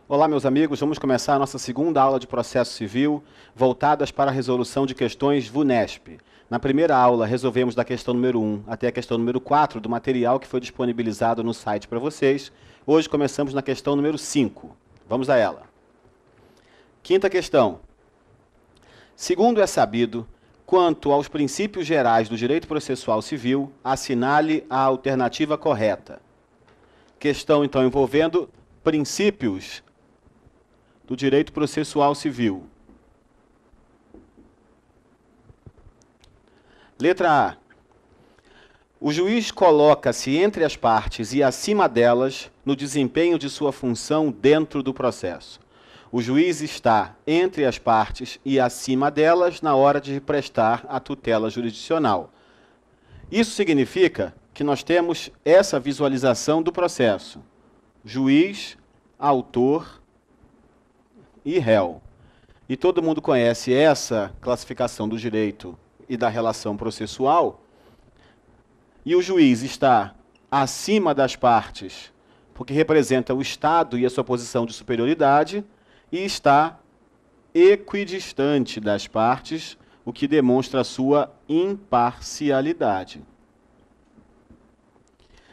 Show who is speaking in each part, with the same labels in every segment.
Speaker 1: Olá, meus amigos, vamos começar a nossa segunda aula de processo civil, voltadas para a resolução de questões VUNESP. Na primeira aula, resolvemos da questão número 1 até a questão número 4 do material que foi disponibilizado no site para vocês. Hoje começamos na questão número 5. Vamos a ela. Quinta questão. Segundo é sabido, quanto aos princípios gerais do direito processual civil, assinale a alternativa correta. Questão, então, envolvendo princípios do direito processual civil. Letra A. O juiz coloca-se entre as partes e acima delas no desempenho de sua função dentro do processo. O juiz está entre as partes e acima delas na hora de prestar a tutela jurisdicional. Isso significa que nós temos essa visualização do processo: juiz, autor e réu. E todo mundo conhece essa classificação do direito e da relação processual. E o juiz está acima das partes, porque representa o Estado e a sua posição de superioridade, e está equidistante das partes, o que demonstra a sua imparcialidade.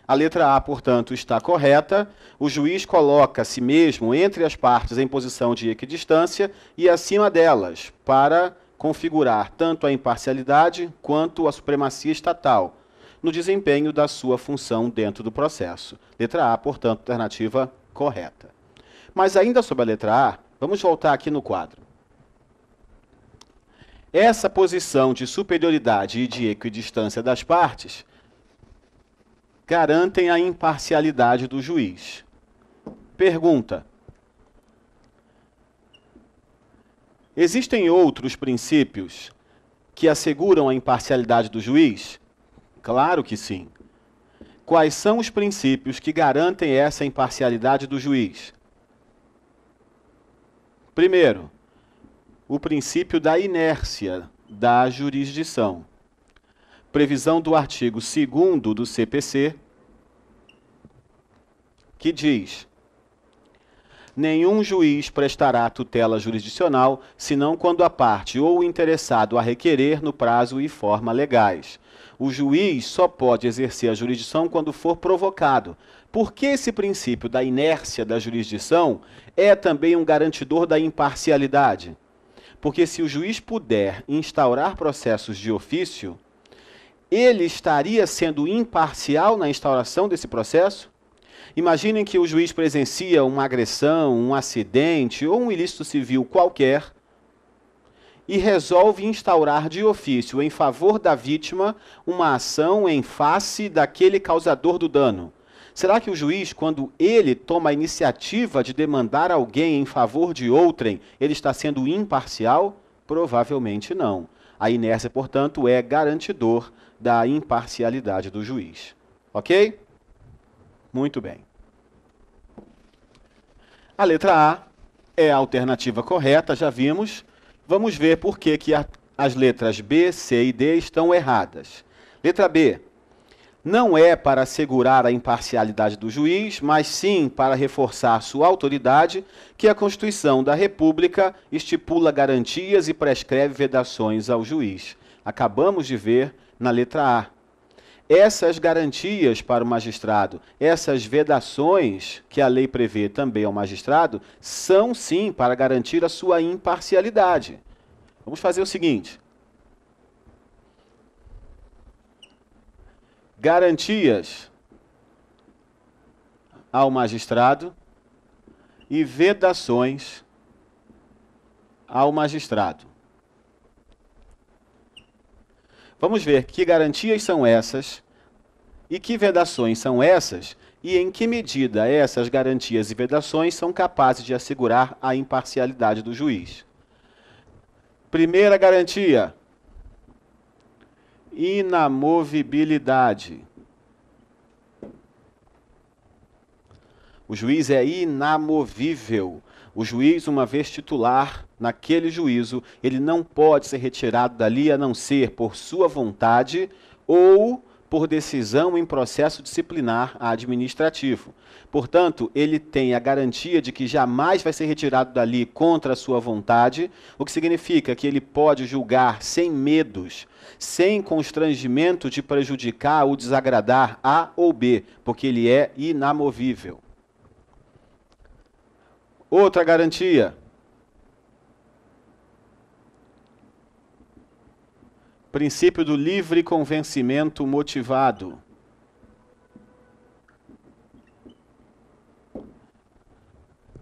Speaker 1: A letra A, portanto, está correta. O juiz coloca a si mesmo entre as partes em posição de equidistância e acima delas, para configurar tanto a imparcialidade quanto a supremacia estatal no desempenho da sua função dentro do processo. Letra A, portanto, alternativa correta. Mas ainda sobre a letra A, vamos voltar aqui no quadro. Essa posição de superioridade e de equidistância das partes garantem a imparcialidade do juiz. Pergunta: existem outros princípios que asseguram a imparcialidade do juiz? Claro que sim. Quais são os princípios que garantem essa imparcialidade do juiz? Primeiro, o princípio da inércia da jurisdição. Previsão do artigo 2º do CPC, que diz: nenhum juiz prestará tutela jurisdicional, senão quando a parte ou o interessado a requerer no prazo e forma legais. O juiz só pode exercer a jurisdição quando for provocado. Porque esse princípio da inércia da jurisdição é também um garantidor da imparcialidade? Porque se o juiz puder instaurar processos de ofício, ele estaria sendo imparcial na instauração desse processo? Imaginem que o juiz presencia uma agressão, um acidente ou um ilícito civil qualquer e resolve instaurar de ofício em favor da vítima uma ação em face daquele causador do dano. Será que o juiz, quando ele toma a iniciativa de demandar alguém em favor de outrem, ele está sendo imparcial? Provavelmente não. A inércia, portanto, é garantidor da imparcialidade do juiz. Ok? Muito bem. A letra A é a alternativa correta, já vimos. Vamos ver por que as letras B, C e D estão erradas. Letra B. Não é para assegurar a imparcialidade do juiz, mas sim para reforçar sua autoridade, que a Constituição da República estipula garantias e prescreve vedações ao juiz. Acabamos de ver na letra A. Essas garantias para o magistrado, essas vedações que a lei prevê também ao magistrado, são sim para garantir a sua imparcialidade. Vamos fazer o seguinte: garantias ao magistrado e vedações ao magistrado. Vamos ver que garantias são essas e que vedações são essas e em que medida essas garantias e vedações são capazes de assegurar a imparcialidade do juiz. Primeira garantia: inamovibilidade. O juiz é inamovível. O juiz, uma vez titular naquele juízo, ele não pode ser retirado dali a não ser por sua vontade ou por decisão em processo disciplinar administrativo. Portanto, ele tem a garantia de que jamais vai ser retirado dali contra a sua vontade, o que significa que ele pode julgar sem medos, sem constrangimento de prejudicar ou desagradar A ou B, porque ele é inamovível. Outra garantia. Princípio do livre convencimento motivado.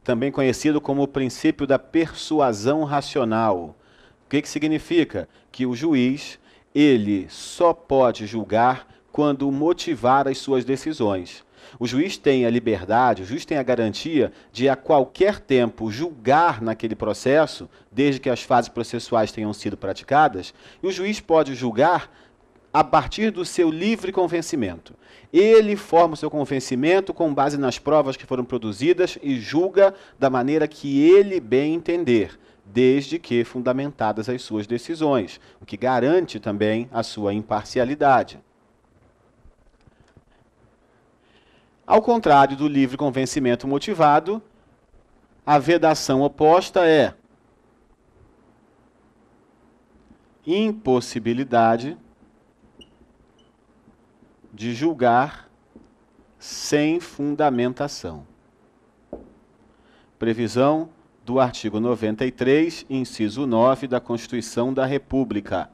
Speaker 1: Também conhecido como o princípio da persuasão racional. O que significa? Que o juiz, ele só pode julgar quando motivar as suas decisões. O juiz tem a liberdade, o juiz tem a garantia de a qualquer tempo julgar naquele processo, desde que as fases processuais tenham sido praticadas, e o juiz pode julgar a partir do seu livre convencimento. Ele forma o seu convencimento com base nas provas que foram produzidas e julga da maneira que ele bem entender, desde que fundamentadas as suas decisões, o que garante também a sua imparcialidade. Ao contrário do livre convencimento motivado, a vedação oposta é impossibilidade de julgar sem fundamentação. Previsão do artigo 93, inciso 9 da Constituição da República.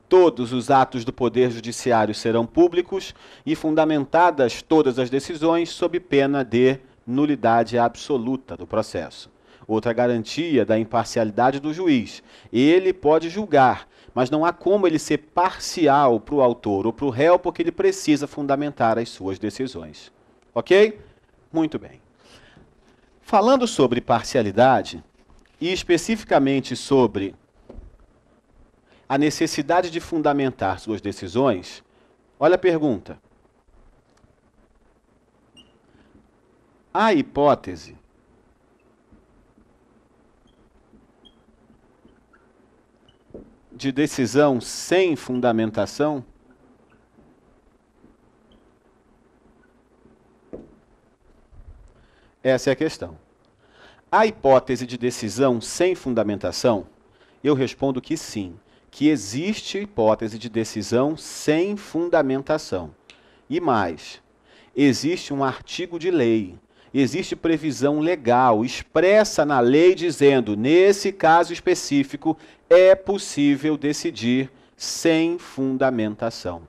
Speaker 1: Todos os atos do Poder Judiciário serão públicos e fundamentadas todas as decisões sob pena de nulidade absoluta do processo. Outra garantia da imparcialidade do juiz. Ele pode julgar, mas não há como ele ser parcial para o autor ou para o réu, porque ele precisa fundamentar as suas decisões. Ok? Muito bem. Falando sobre parcialidade, e especificamente sobre a necessidade de fundamentar suas decisões, olha a pergunta. A hipótese de decisão sem fundamentação essa é a questão. A hipótese de decisão sem fundamentação, eu respondo que sim, que existe hipótese de decisão sem fundamentação. E mais, existe um artigo de lei, existe previsão legal expressa na lei dizendo, nesse caso específico, é possível decidir sem fundamentação.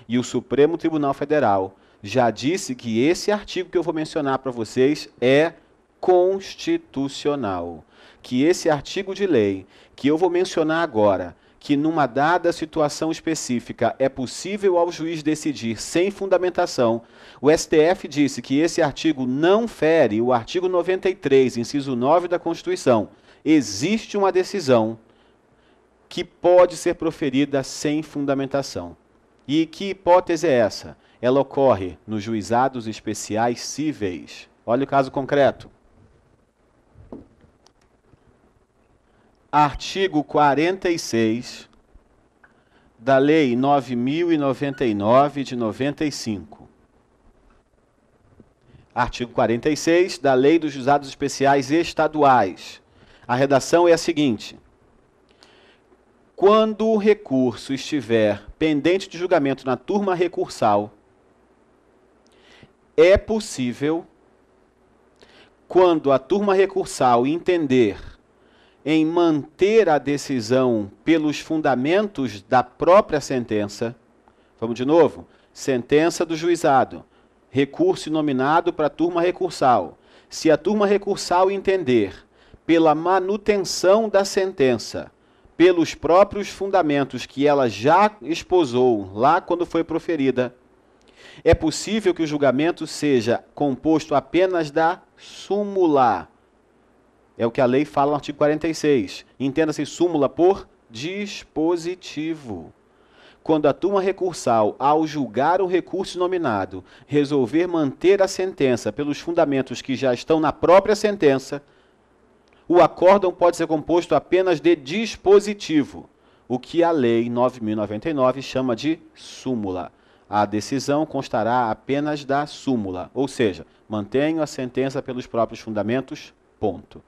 Speaker 1: E o Supremo Tribunal Federal já disse que esse artigo que eu vou mencionar para vocês é constitucional. Que esse artigo de lei que eu vou mencionar agora, que numa dada situação específica é possível ao juiz decidir sem fundamentação, o STF disse que esse artigo não fere o artigo 93, inciso 9 da Constituição. Existe uma decisão que pode ser proferida sem fundamentação. E que hipótese é essa? Ela ocorre nos juizados especiais cíveis. Olha o caso concreto. Artigo 46 da Lei 9.099 de 95. Artigo 46 da Lei dos Juizados Especiais Estaduais. A redação é a seguinte: quando o recurso estiver pendente de julgamento na turma recursal, é possível, quando a turma recursal entender em manter a decisão pelos fundamentos da própria sentença, vamos de novo, sentença do juizado, recurso nominado para a turma recursal. Se a turma recursal entender pela manutenção da sentença, pelos próprios fundamentos que ela já esposou lá quando foi proferida, é possível que o julgamento seja composto apenas da súmula. É o que a lei fala no artigo 46. Entenda-se súmula por dispositivo. Quando a turma recursal, ao julgar o recurso nominado, resolver manter a sentença pelos fundamentos que já estão na própria sentença, o acórdão pode ser composto apenas de dispositivo, o que a Lei 9.099 chama de súmula. a decisão constará apenas da súmula, ou seja, mantenho a sentença pelos próprios fundamentos, ponto.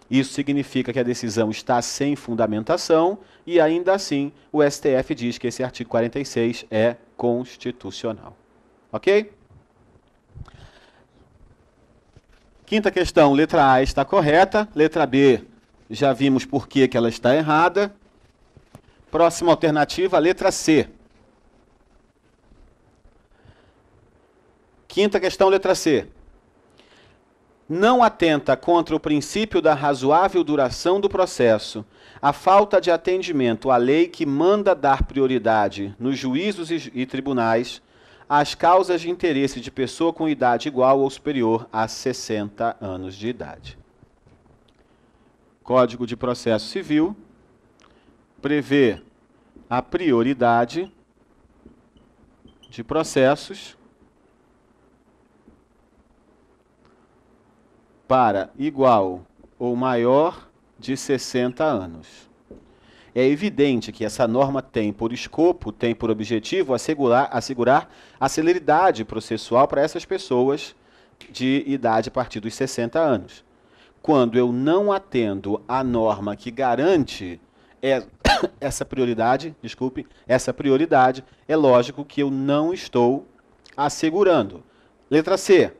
Speaker 1: Isso significa que a decisão está sem fundamentação e, ainda assim, o STF diz que esse artigo 46 é constitucional. Ok? Quinta questão, letra A está correta, letra B, já vimos por que ela está errada. Próxima alternativa, letra C. Quinta questão, letra C. Não atenta contra o princípio da razoável duração do processo a falta de atendimento à lei que manda dar prioridade nos juízos e tribunais às causas de interesse de pessoa com idade igual ou superior a 60 anos de idade. Código de Processo Civil prevê a prioridade de processos para igual ou maior de 60 anos. É evidente que essa norma tem por escopo, tem por objetivo assegurar a celeridade processual para essas pessoas de idade a partir dos 60 anos. Quando eu não atendo à norma que garante essa prioridade, é lógico que eu não estou assegurando. Letra C.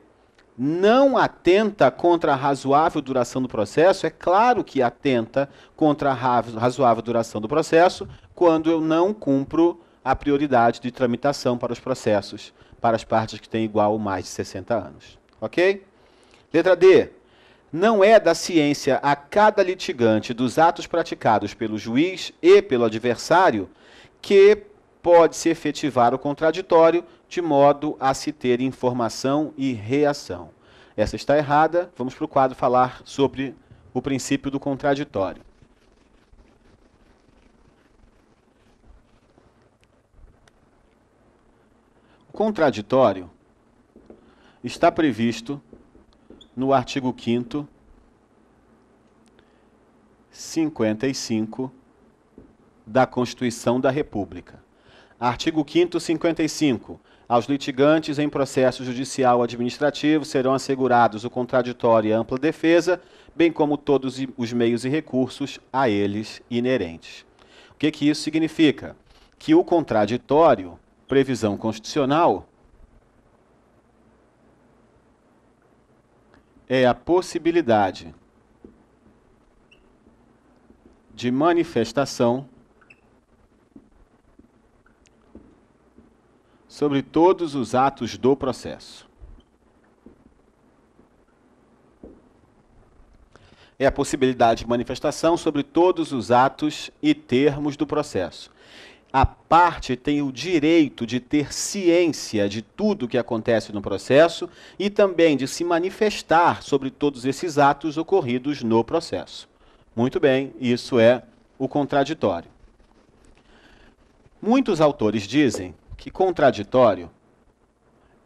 Speaker 1: Não atenta contra a razoável duração do processo? É claro que atenta contra a razoável duração do processo quando eu não cumpro a prioridade de tramitação para os processos, para as partes que têm igual ou mais de 60 anos. Ok? Letra D. Não é da ciência a cada litigante dos atos praticados pelo juiz e pelo adversário que pode-se efetivar o contraditório de modo a se ter informação e reação. Essa está errada. Vamos para o quadro falar sobre o princípio do contraditório. O contraditório está previsto no artigo 5º, 55 da Constituição da República. Artigo 5º, 55. Aos litigantes em processo judicial ou administrativo serão assegurados o contraditório e a ampla defesa, bem como todos os meios e recursos a eles inerentes. O que isso significa? Que o contraditório, previsão constitucional, é a possibilidade de manifestação sobre todos os atos do processo. É a possibilidade de manifestação sobre todos os atos e termos do processo. A parte tem o direito de ter ciência de tudo o que acontece no processo e também de se manifestar sobre todos esses atos ocorridos no processo. Muito bem, isso é o contraditório. Muitos autores dizem que contraditório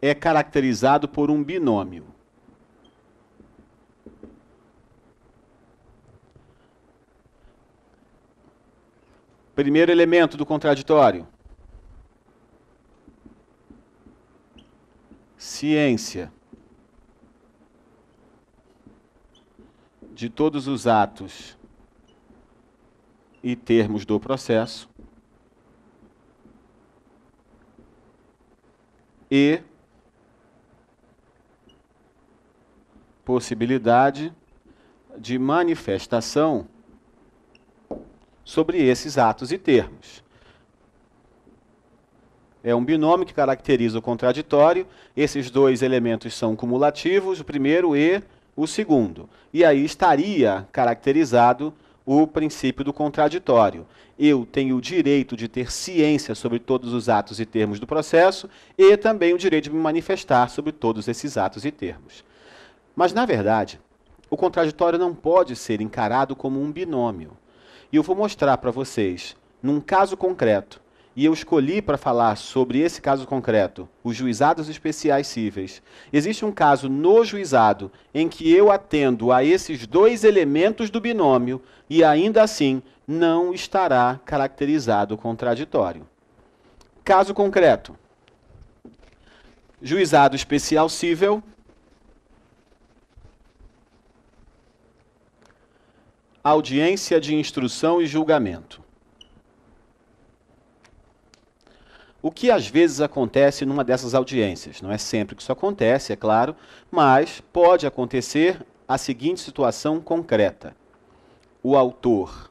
Speaker 1: é caracterizado por um binômio. Primeiro elemento do contraditório: ciência de todos os atos e termos do processo e possibilidade de manifestação sobre esses atos e termos. É um binômio que caracteriza o contraditório. Esses dois elementos são cumulativos, o primeiro e o segundo. E aí estaria caracterizado o princípio do contraditório. Eu tenho o direito de ter ciência sobre todos os atos e termos do processo e também o direito de me manifestar sobre todos esses atos e termos. Mas, na verdade, o contraditório não pode ser encarado como um binômio. E eu vou mostrar para vocês, num caso concreto, e eu escolhi para falar sobre esse caso concreto, os juizados especiais cíveis. Existe um caso no juizado em que eu atendo a esses dois elementos do binômio e ainda assim não estará caracterizado o contraditório. Caso concreto: Juizado especial cível. Audiência de instrução e julgamento. O que às vezes acontece numa dessas audiências? Não é sempre que isso acontece, é claro, mas pode acontecer a seguinte situação concreta. O autor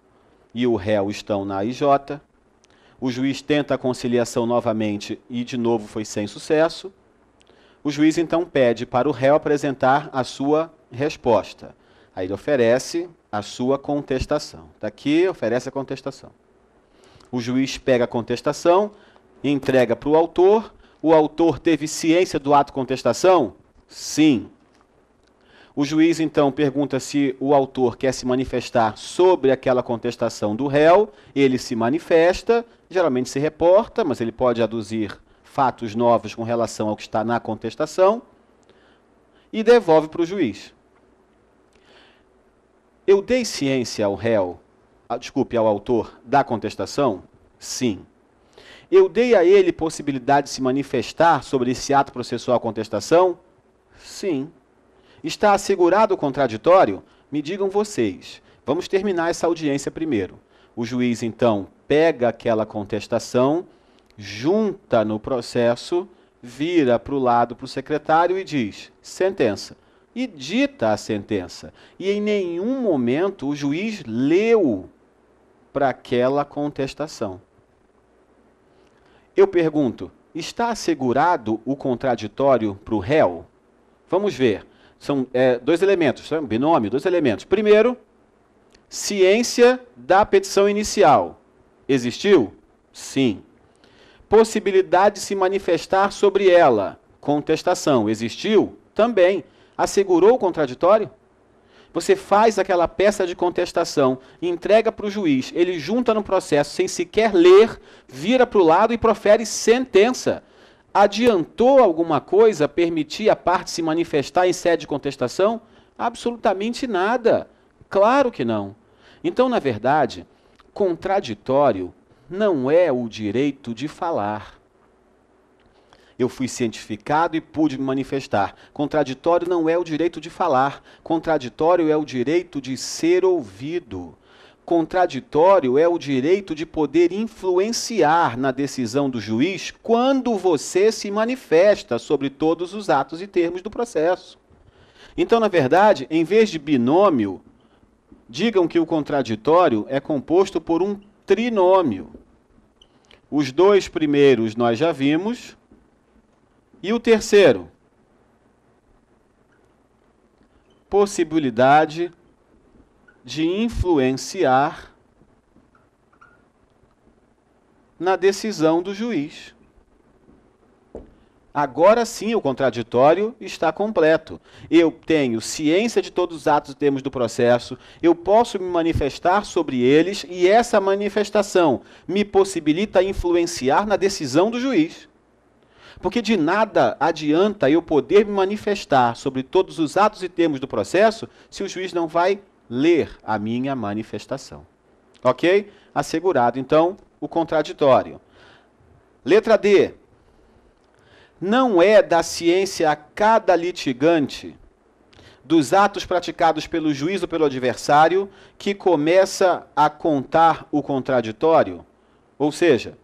Speaker 1: e o réu estão na IJ, o juiz tenta a conciliação novamente e de novo foi sem sucesso. O juiz então pede para o réu apresentar a sua resposta. Aí ele oferece a sua contestação. Daqui oferece a contestação. O juiz pega a contestação, entrega para o autor. O autor teve ciência do ato de contestação? Sim. O juiz então pergunta se o autor quer se manifestar sobre aquela contestação do réu. Ele se manifesta, geralmente se reporta, mas ele pode aduzir fatos novos com relação ao que está na contestação e devolve para o juiz. Eu dei ciência ao réu, ao autor da contestação? Sim. Eu dei a ele possibilidade de se manifestar sobre esse ato processual contestação? Sim. Está assegurado o contraditório? Me digam vocês. Vamos terminar essa audiência primeiro. O juiz, então, pega aquela contestação, junta no processo, vira para o lado para o secretário e diz: sentença. E dita a sentença. E em nenhum momento o juiz leu para aquela contestação. Eu pergunto, está assegurado o contraditório para o réu? Vamos ver. São dois elementos, binômio, dois elementos. Primeiro, ciência da petição inicial. Existiu? Sim. Possibilidade de se manifestar sobre ela. Contestação. Existiu? Também. Assegurou o contraditório? Você faz aquela peça de contestação, entrega para o juiz, ele junta no processo sem sequer ler, vira para o lado e profere sentença. Adiantou alguma coisa permitir a parte se manifestar em sede de contestação? Absolutamente nada. Claro que não. Então, na verdade, contraditório não é o direito de falar. Eu fui cientificado e pude me manifestar. Contraditório não é o direito de falar. Contraditório é o direito de ser ouvido. Contraditório é o direito de poder influenciar na decisão do juiz quando você se manifesta sobre todos os atos e termos do processo. Então, na verdade, em vez de binômio, digam que o contraditório é composto por um trinômio. Os dois primeiros nós já vimos. E o terceiro? Possibilidade de influenciar na decisão do juiz. Agora sim o contraditório está completo. Eu tenho ciência de todos os atos e termos do processo, eu posso me manifestar sobre eles e essa manifestação me possibilita influenciar na decisão do juiz. Porque de nada adianta eu poder me manifestar sobre todos os atos e termos do processo se o juiz não vai ler a minha manifestação. Ok? Assegurado, então, o contraditório. Letra D. Não é da ciência a cada litigante dos atos praticados pelo juiz ou pelo adversário que começa a contar o contraditório? Ou seja,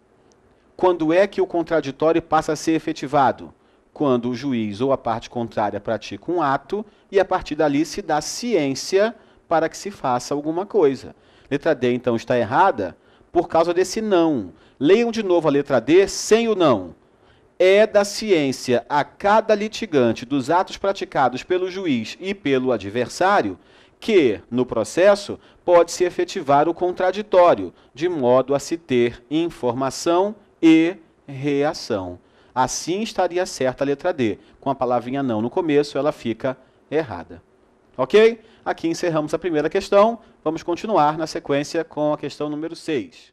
Speaker 1: quando é que o contraditório passa a ser efetivado? Quando o juiz ou a parte contrária pratica um ato e a partir dali se dá ciência para que se faça alguma coisa. Letra D, então, está errada por causa desse não. Leiam de novo a letra D sem o não. É da ciência a cada litigante dos atos praticados pelo juiz e pelo adversário que, no processo, pode-se efetivar o contraditório, de modo a se ter informação e reação. Assim estaria certa a letra D. Com a palavrinha não no começo, ela fica errada. Ok? Aqui encerramos a primeira questão. Vamos continuar na sequência com a questão número 6.